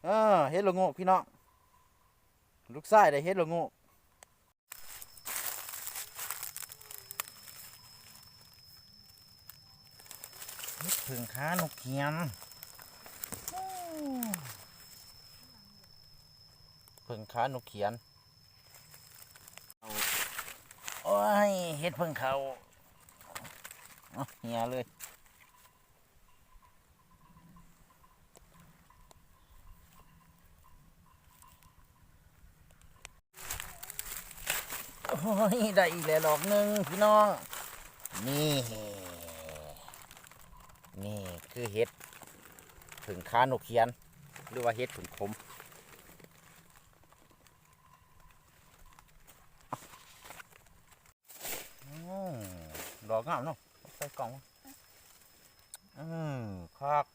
เฮ็ดละโงกพี่น้องลูกชายได้เฮ็ดละโงกเฮ็ดผึ่งค้านกเขียนผึ่งค้านกเขียนโอ้ยเฮ็ดผึ่งเขาเหี่ยเลยโอ้ยได้อีกแล้วดอกหนึ่งพี่น้องนี่คือเห็ดผึ่งค้านกเขียนหรือว่าเห็ดผึ่งขมดอกงามเนาะใส่กล่องคัก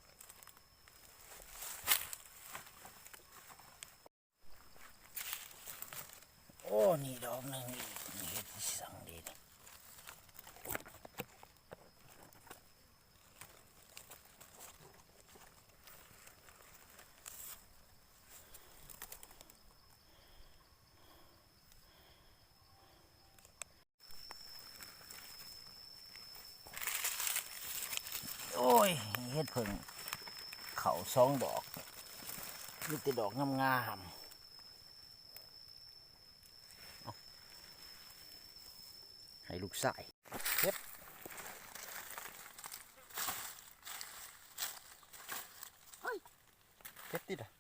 โอ้นี่ดอกหนึ่งอีกนี่เห็ดสังดีนี่โอ้ยเห็ดผึ่งเขาสองดอกมีแต่ดอกงามๆให้ลูกชายเฮ็ดเฮ็ดติดอ่ะ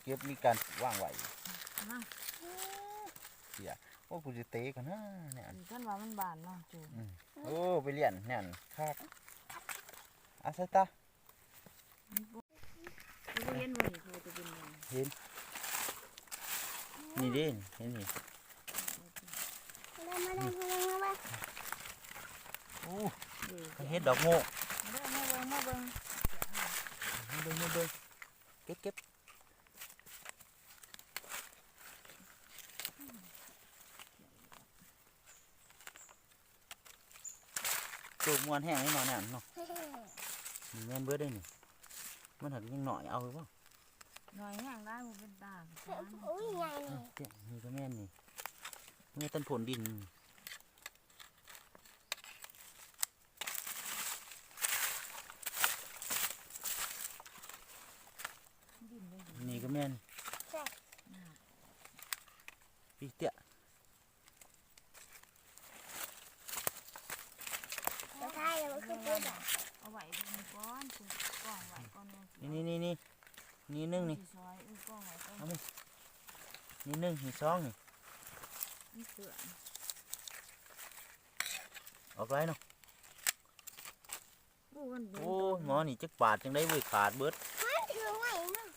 เก็บมีการว่างไว้เสียโอ้กูจะเตะกันนะเนี่ยท่านว่ามันบานเนาะจูโอ้ไปเรียนเนี่ยครับอาซาตาเห็นว่าเขาจะเป็นยังเห็นนี่เด่นเห็นนี่โอ้เห็ดดอกโง่มาเบิ่งเก็บตัวมวนแห้งให้นอนเนี่ยเนาะแม่นเบิดได้นี่มันหักยังหน่อยเอาหรือเปล่าหน่อยแห้งได้มันเป็นตาโอ้ยใหญ่นี่ก็แม่นนี่แม่ต้นผลดินนี่ก็แม่นพี่เตี้ยจะทายมันคือปุ๊บอ่ะเอาไว้ก้อนกล่องไว้ก้อนนี่นึ่งนี่ซอยกล่องไว้ก้อนเอาไปนี่นึ่งนี่ซองนี่เสือออกไรเนาะโอ้หมอนี่จักบาทจังได้เว้ยขาดเบิดถือไว้เนาะ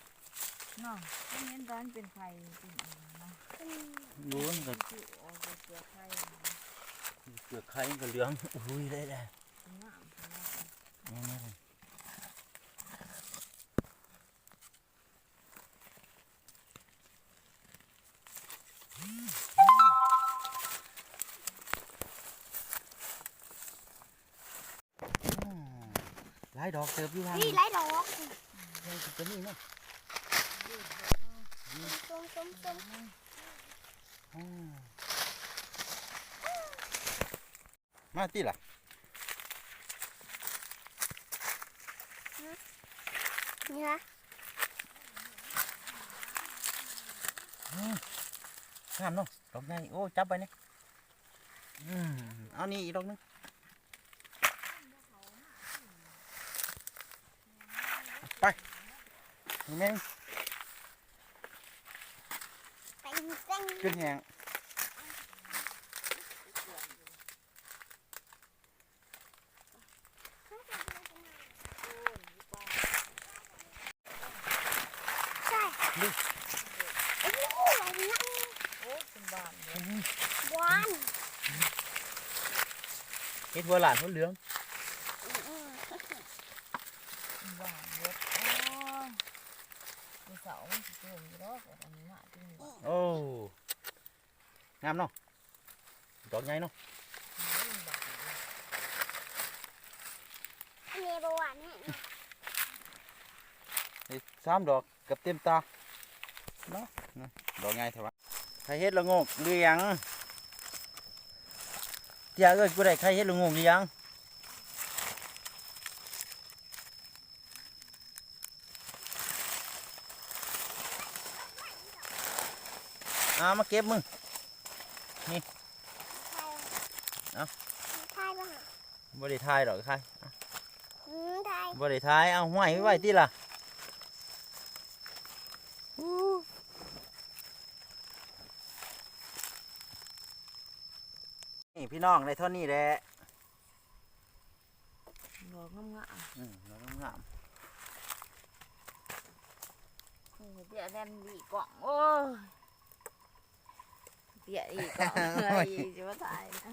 เนาะไม่เห็นร้อนเป็นไฟเป็นนะรู้นก็เกลือไข่เกลือไข่ก็เหลืองอุ้ยได้นี่หลายดอกเติบอยู่ว่านี่ไล่ดอกยังจะนี่เนาะส้มมาตีล่ะนี่นะงามเนาะดอกใหญ่โอ้จับไปนี่เอานี่อีกดอกนึงไปแม่งขึ้นแหงใช่โอ้โหเป็นบานหวาน เฮ็ดบัวหลานหัวเหลืองบานเยอะเสามันจะเกิดรอบอันนี้มาจริงโอ้งามเนาะ ดอกใหญ่เนาะ อันนี้บหวานนี่ นี่3 ดอกกับเต็มตาเนาะดอกใหญ่เท่าไหร่ใครเฮ็ดละโงกหรือยังเตี้ยเอ้ยกูได้ใครเฮ็ดละโงกหรือยังมาเก็บมึง ไทย เอ้า ไทยบ้าง บ่ได้ทายดอกใคร ไทย บ่ได้ทายเอาห้อยไว้ติล่ะนี่พี่น้องได้เท่านี้แหละ ดอกงาม ดอกงาม ๆโอ้เดี๋ยวแน่นดีกล่องโอ้ยเดี๋ยวอีกกล่องอะไรจะมาถ่ายนะ